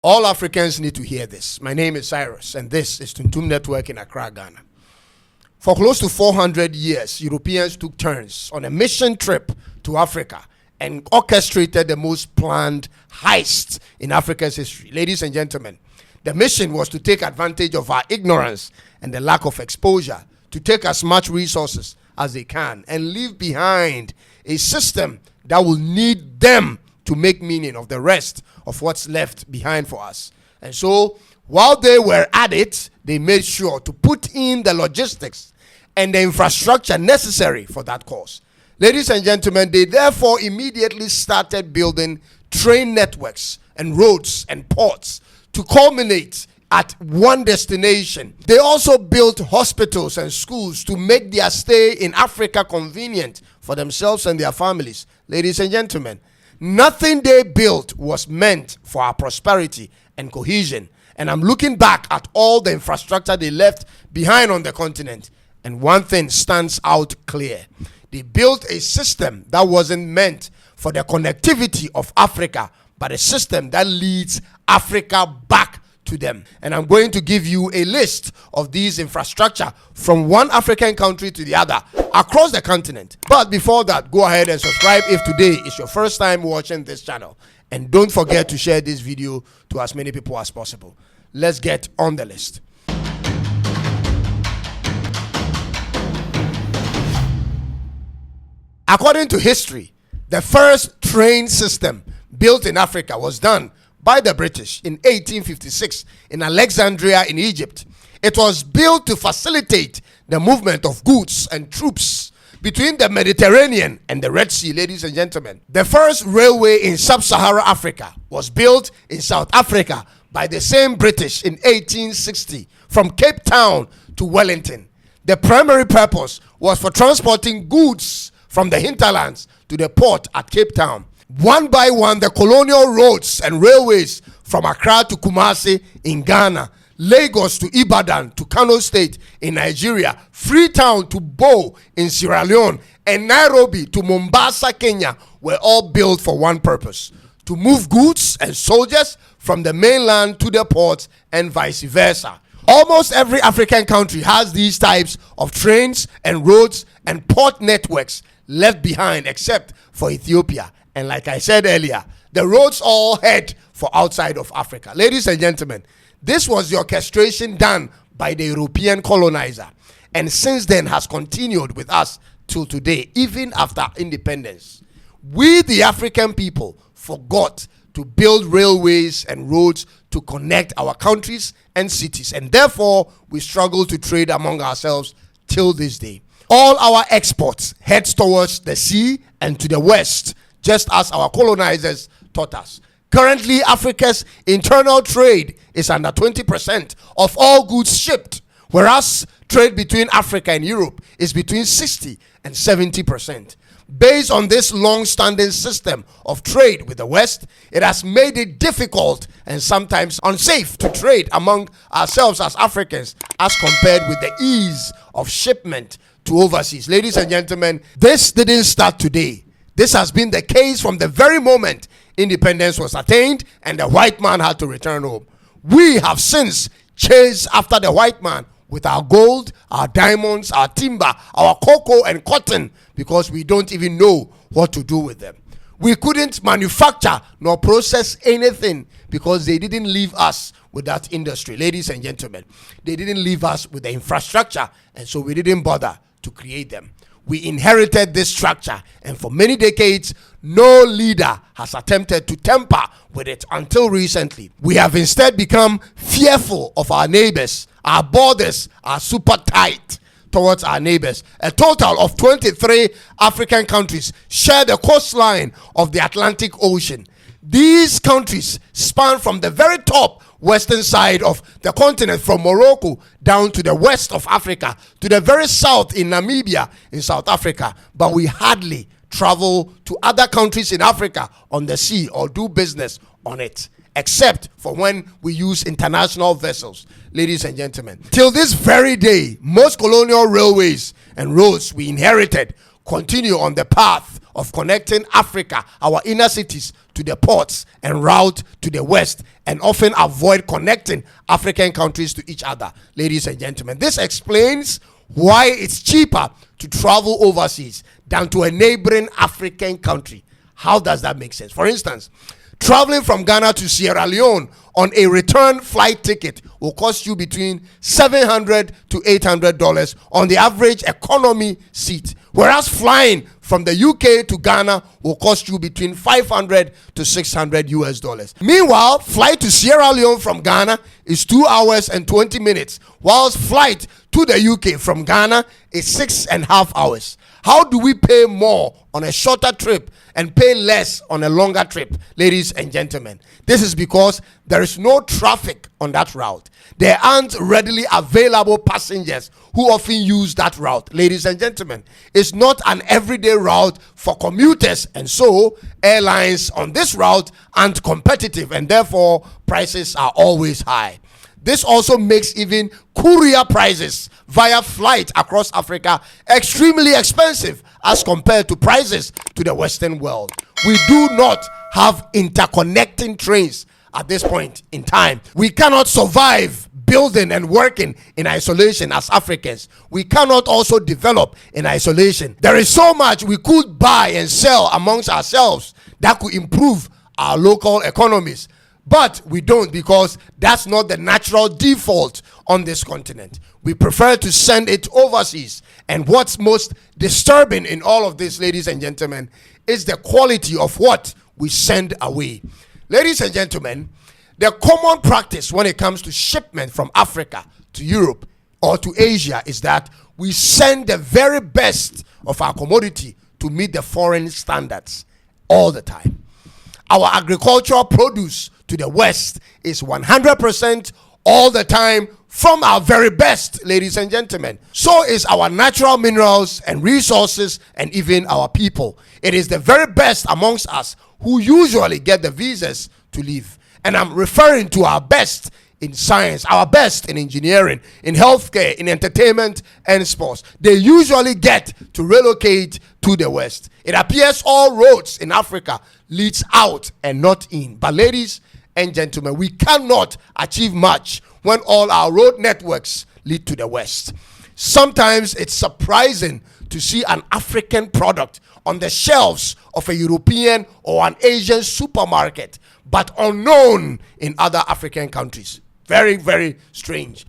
All Africans need to hear this. My name is Cyrus, and this is Tuntum Network in Accra, Ghana. For close to 400 years, Europeans took turns on a mission trip to Africa and orchestrated the most planned heist in Africa's history. Ladies and gentlemen, the mission was to take advantage of our ignorance and the lack of exposure to take as much resources as they can and leave behind a system that will need them to make meaning of the rest of what's left behind for us. And so, while they were at it, they made sure to put in the logistics and the infrastructure necessary for that cause. Ladies and gentlemen, they therefore immediately started building train networks and roads and ports to culminate at one destination. They also built hospitals and schools to make their stay in Africa convenient for themselves and their families. Ladies and gentlemen, nothing they built was meant for our prosperity and cohesion. And I'm looking back at all the infrastructure they left behind on the continent, and one thing stands out clear. They built a system that wasn't meant for the connectivity of Africa, but a system that leads Africa back to them. And I'm going to give you a list of these infrastructure from one African country to the other across the continent. But before that, go ahead and subscribe if today is your first time watching this channel. And don't forget to share this video to as many people as possible. Let's get on the list. According to history, the first train system built in Africa was done by the British in 1856 in Alexandria in Egypt. It was built to facilitate the movement of goods and troops between the Mediterranean and the Red Sea. Ladies and gentlemen, the first railway in sub-Saharan Africa was built in South Africa by the same British in 1860 from Cape Town to Wellington. The primary purpose was for transporting goods from the hinterlands to the port at Cape Town. One by one, the colonial roads and railways from Accra to Kumasi in Ghana, Lagos to Ibadan to Kano State in Nigeria, Freetown to Bo in Sierra Leone, and Nairobi to Mombasa, Kenya were all built for one purpose: to move goods and soldiers from the mainland to the ports and vice versa. Almost every African country has these types of trains and roads and port networks left behind except for Ethiopia. And like I said earlier, the roads all head for outside of Africa. Ladies and gentlemen, this was the orchestration done by the European colonizer, and since then has continued with us till today, even after independence. We, the African people, forgot to build railways and roads to connect our countries and cities, and therefore we struggle to trade among ourselves till this day. All our exports head towards the sea and to the west, just as our colonizers taught us. Currently, Africa's internal trade is under 20% of all goods shipped, whereas trade between Africa and Europe is between 60 and 70%. Based on this long-standing system of trade with the West, it has made it difficult and sometimes unsafe to trade among ourselves as Africans as compared with the ease of shipment to overseas. Ladies and gentlemen, this didn't start today. This has been the case from the very moment independence was attained and the white man had to return home. We have since chased after the white man with our gold, our diamonds, our timber, our cocoa and cotton, because we don't even know what to do with them. We couldn't manufacture nor process anything because they didn't leave us with that industry. Ladies and gentlemen, they didn't leave us with the infrastructure, and so we didn't bother to create them. We inherited this structure, and for many decades, no leader has attempted to tamper with it until recently. We have instead become fearful of our neighbors. Our borders are super tight towards our neighbors. A total of 23 African countries share the coastline of the Atlantic Ocean. These countries span from the very top western side of the continent, from Morocco down to the west of Africa, to the very south in Namibia in South Africa. But we hardly travel to other countries in Africa on the sea or do business on it, except for when we use international vessels. Ladies and gentlemen, till this very day, most colonial railways and roads we inherited continue on the path of connecting Africa, our inner cities, to the ports and route to the west, and often avoid connecting African countries to each other. Ladies and gentlemen, this explains why it's cheaper to travel overseas than to a neighboring African country. How does that make sense? For instance, traveling from Ghana to Sierra Leone on a return flight ticket will cost you between $700 to $800 on the average economy seat, whereas flying from the UK to Ghana will cost you between $500 to $600. Meanwhile, flight to Sierra Leone from Ghana is 2 hours and 20 minutes, whilst flight to the UK from Ghana is 6.5 hours. How do we pay more on a shorter trip and pay less on a longer trip, ladies and gentlemen? This is because there is no traffic on that route. There aren't readily available passengers who often use that route, ladies and gentlemen. It's not an everyday route for commuters, and so airlines on this route aren't competitive, and therefore prices are always high. This also makes even courier prices via flight across Africa extremely expensive as compared to prices to the Western world. We do not have interconnecting trains at this point in time. We cannot survive building and working in isolation as Africans. We cannot also develop in isolation. There is so much we could buy and sell amongst ourselves that could improve our local economies. But we don't, because that's not the natural default on this continent. We prefer to send it overseas. And what's most disturbing in all of this, ladies and gentlemen, is the quality of what we send away. Ladies and gentlemen, the common practice when it comes to shipment from Africa to Europe or to Asia is that we send the very best of our commodity to meet the foreign standards all the time. Our agricultural produce to the West is 100% all the time from our very best, ladies and gentlemen. So is our natural minerals and resources, and even our people. It is the very best amongst us who usually get the visas to live. And I'm referring to our best in science, our best in engineering, in healthcare, in entertainment and sports. They usually get to relocate to the West. It appears all roads in Africa leads out and not in. But ladies and gentlemen, we cannot achieve much when all our road networks lead to the West. Sometimes it's surprising to see an African product on the shelves of a European or an Asian supermarket, but unknown in other African countries. Very, very strange.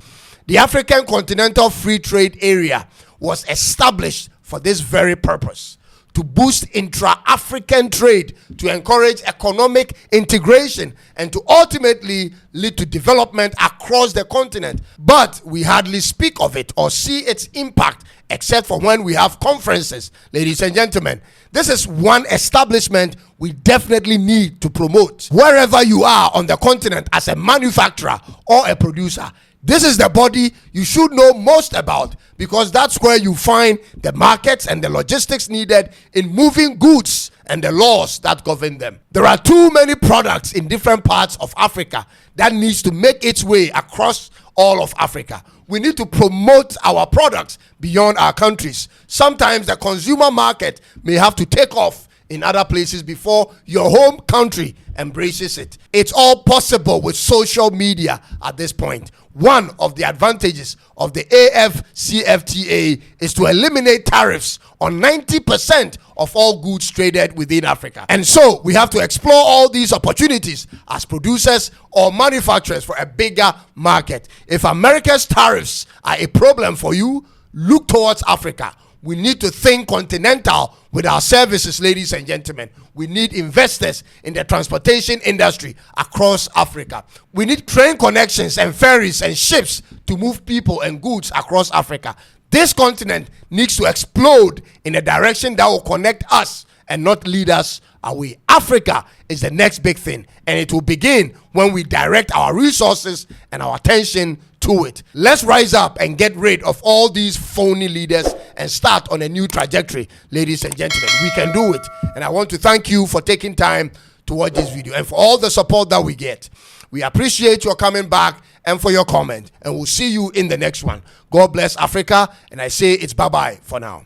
The African Continental Free Trade Area was established for this very purpose, to boost intra-African trade, to encourage economic integration, and to ultimately lead to development across the continent. But we hardly speak of it or see its impact except for when we have conferences. Ladies and gentlemen, this is one establishment we definitely need to promote. Wherever you are on the continent as a manufacturer or a producer, this is the body you should know most about, because that's where you find the markets and the logistics needed in moving goods and the laws that govern them. There are too many products in different parts of Africa that needs to make its way across all of Africa. We need to promote our products beyond our countries. Sometimes the consumer market may have to take off in other places before your home country embraces it. It's all possible with social media at this point. One of the advantages of the AfCFTA is to eliminate tariffs on 90% of all goods traded within Africa. And so we have to explore all these opportunities as producers or manufacturers for a bigger market. If America's tariffs are a problem for you, look towards Africa. We need to think continental with our services, ladies and gentlemen. We need investors in the transportation industry across Africa. We need train connections and ferries and ships to move people and goods across Africa. This continent needs to explode in a direction that will connect us and not lead us away. Africa is the next big thing, and it will begin when we direct our resources and our attention to it. Let's rise up and get rid of all these phony leaders and start on a new trajectory, ladies and gentlemen. We can do it. And I want to thank you for taking time to watch this video and for all the support that we get. We appreciate your coming back and for your comment, and we'll see you in the next one. God bless Africa, and I say it's bye-bye for now.